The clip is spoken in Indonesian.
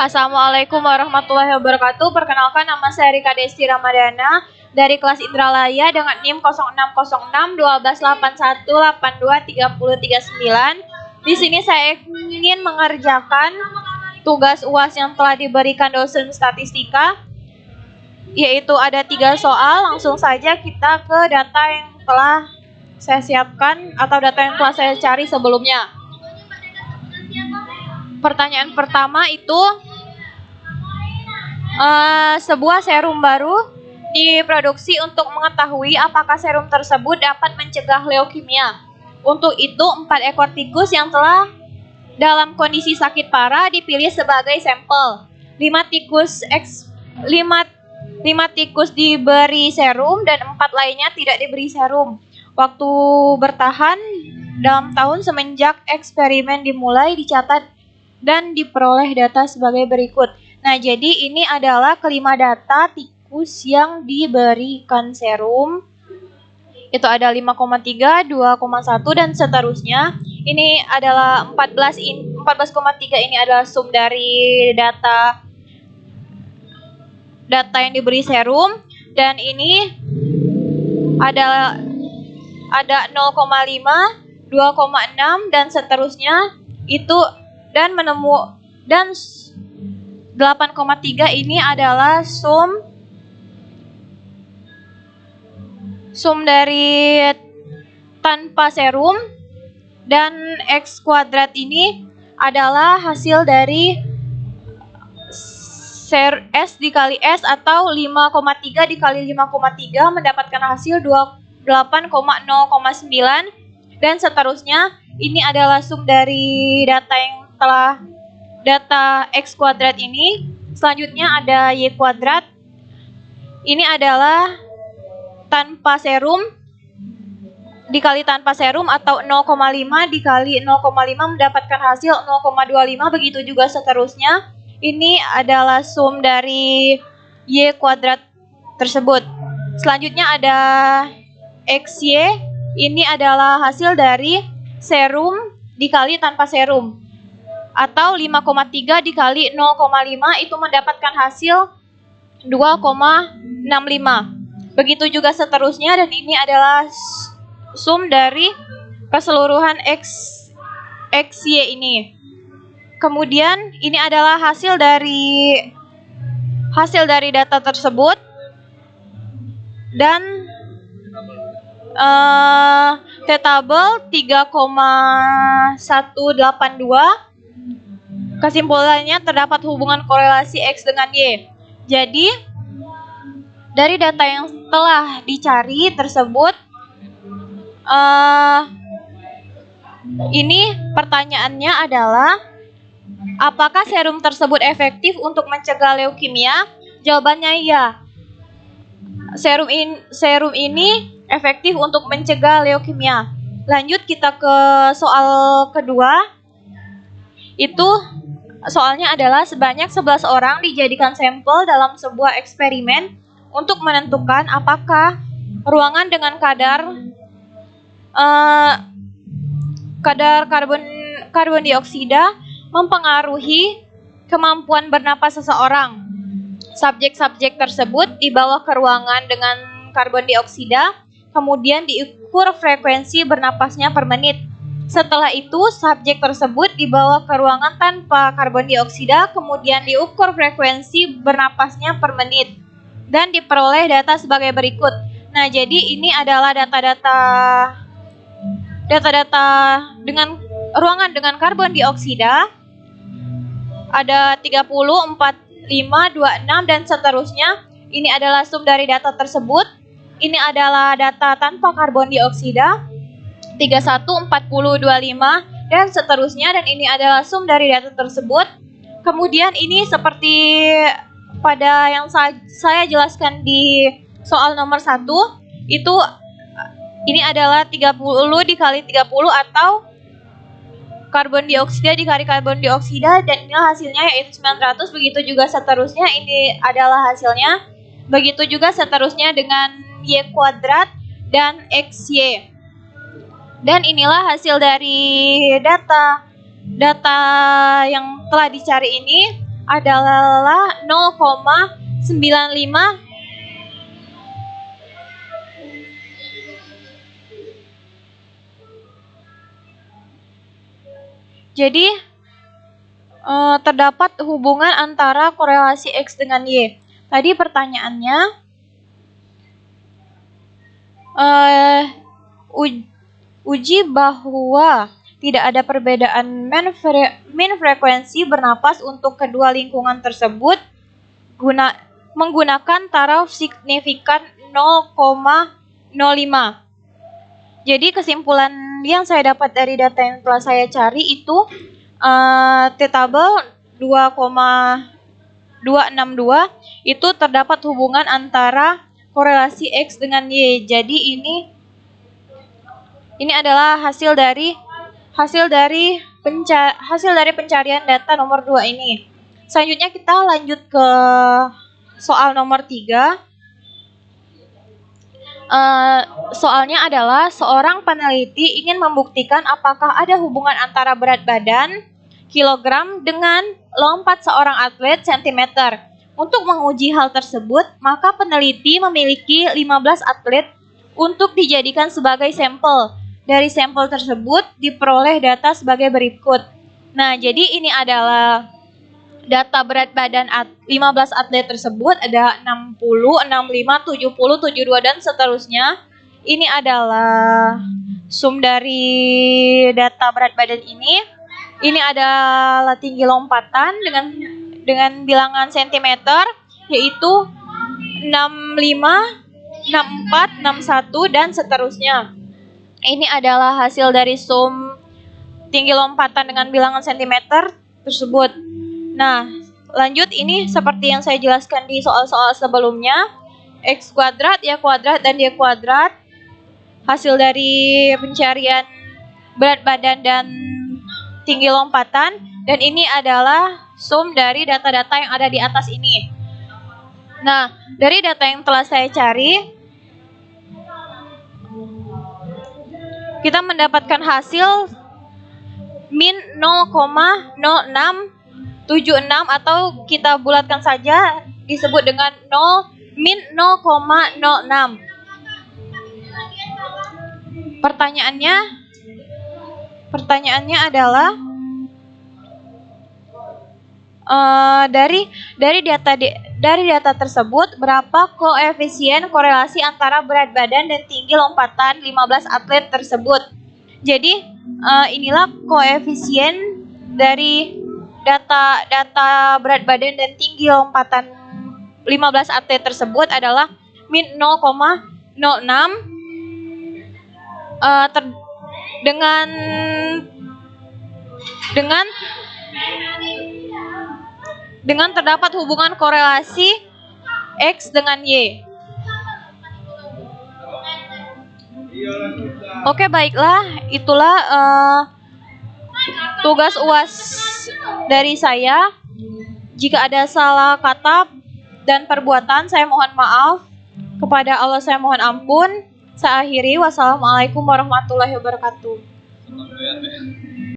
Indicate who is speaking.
Speaker 1: Assalamualaikum warahmatullahi wabarakatuh. Perkenalkan, nama saya Rika Desti Ramadana dari kelas Indralaya dengan NIM 0606 1281823039. Di sini saya ingin mengerjakan tugas UAS yang telah diberikan dosen statistika, yaitu ada 3 soal. Langsung saja kita ke data yang telah saya siapkan atau data yang telah saya cari sebelumnya. Pertanyaan pertama itu sebuah serum baru diproduksi untuk mengetahui apakah serum tersebut dapat mencegah leukemia. Untuk itu 4 ekor tikus yang telah dalam kondisi sakit parah dipilih sebagai sampel. 5 tikus diberi serum dan 4 lainnya tidak diberi serum. Waktu bertahan dalam tahun semenjak eksperimen dimulai dicatat dan diperoleh data sebagai berikut. Nah, jadi ini adalah kelima data tikus yang diberikan serum. Itu ada 5,3, 2,1 dan seterusnya. Ini adalah 14,3 ini adalah sum dari data yang diberi serum, dan ini ada 0,5, 2,6 dan seterusnya itu, dan 8,3 ini adalah sum dari tanpa serum, dan X kuadrat ini adalah hasil dari S dikali S atau 5,3 dikali 5,3 mendapatkan hasil 28,0,9 dan seterusnya. Ini adalah sum dari data X kuadrat ini. Selanjutnya ada Y kuadrat. Ini adalah tanpa serum dikali tanpa serum atau 0,5 dikali 0,5 mendapatkan hasil 0,25. Begitu juga seterusnya. Ini adalah sum dari Y kuadrat tersebut. Selanjutnya ada XY. Ini adalah hasil dari serum dikali tanpa serum atau 5,3 dikali 0,5 itu mendapatkan hasil 2,65. Begitu juga seterusnya, dan ini adalah sum dari keseluruhan XY ini. Kemudian ini adalah hasil dari data tersebut, dan T-tabel 3,182. Kesimpulannya terdapat hubungan korelasi X dengan Y. Jadi dari data yang telah dicari tersebut, ini pertanyaannya adalah apakah serum tersebut efektif untuk mencegah leukemia? Jawabannya iya. Serum ini efektif untuk mencegah leukemia. Lanjut kita ke soal kedua. Itu soalnya adalah sebanyak 11 orang dijadikan sampel dalam sebuah eksperimen untuk menentukan apakah ruangan dengan kadar karbon dioksida mempengaruhi kemampuan bernapas seseorang. Subjek-subjek tersebut dibawa ke ruangan dengan karbon dioksida, kemudian diukur frekuensi bernapasnya per menit. Setelah itu, subjek tersebut dibawa ke ruangan tanpa karbon dioksida, kemudian diukur frekuensi bernapasnya per menit, dan diperoleh data sebagai berikut. Nah, jadi ini adalah data-data dengan ruangan dengan karbon dioksida. Ada 30, 45, 26 dan seterusnya. Ini adalah sum dari data tersebut. Ini adalah data tanpa karbon dioksida. 31, 40, 25 dan seterusnya, dan ini adalah sum dari data tersebut. Kemudian ini seperti pada yang saya jelaskan di soal nomor 1, itu ini adalah 30 dikali 30 atau karbon dioksida dikali karbon dioksida, dan ini hasilnya yaitu 900. Begitu juga seterusnya, ini adalah hasilnya. Begitu juga seterusnya dengan Y kuadrat dan XY. Dan inilah hasil dari data yang telah dicari ini. adalah 0,95. Jadi terdapat hubungan antara korelasi X dengan Y. Tadi pertanyaannya uji bahwa tidak ada perbedaan mean frekuensi bernapas untuk kedua lingkungan tersebut menggunakan taraf signifikan 0,05. Jadi kesimpulan yang saya dapat dari data yang telah saya cari itu tabel 2,262 itu terdapat hubungan antara korelasi X dengan Y. Jadi ini adalah hasil dari pencarian data nomor 2 ini. Selanjutnya kita lanjut ke soal nomor 3. Soalnya adalah seorang peneliti ingin membuktikan apakah ada hubungan antara berat badan kilogram dengan lompat seorang atlet sentimeter. Untuk menguji hal tersebut, maka peneliti memiliki 15 atlet untuk dijadikan sebagai sampel. Dari sampel tersebut diperoleh data sebagai berikut. Nah, jadi ini adalah data berat badan 15 atlet tersebut, ada 60, 65, 70, 72 dan seterusnya. Ini adalah sum dari data berat badan ini. Ini adalah tinggi lompatan dengan bilangan sentimeter, yaitu 65, 64, 61 dan seterusnya. Ini adalah hasil dari sum tinggi lompatan dengan bilangan sentimeter tersebut. Nah, lanjut ini seperti yang saya jelaskan di soal-soal sebelumnya. X kuadrat, Y kuadrat, dan Y kuadrat. Hasil dari pencarian berat badan dan tinggi lompatan. Dan ini adalah sum dari data-data yang ada di atas ini. Nah, dari data yang telah saya cari, kita mendapatkan hasil min 0,0676 atau kita bulatkan saja disebut dengan min 0,06. Pertanyaannya adalah dari data tersebut berapa koefisien korelasi antara berat badan dan tinggi lompatan 15 atlet tersebut. Jadi inilah koefisien dari data berat badan dan tinggi lompatan 15 atlet tersebut adalah min 0,06 dengan terdapat hubungan korelasi X dengan Y. Oke, baiklah, itulah tugas UAS dari saya. Jika ada salah kata dan perbuatan, saya mohon maaf. Kepada Allah saya mohon ampun. Saya akhiri. Wassalamualaikum warahmatullahi wabarakatuh.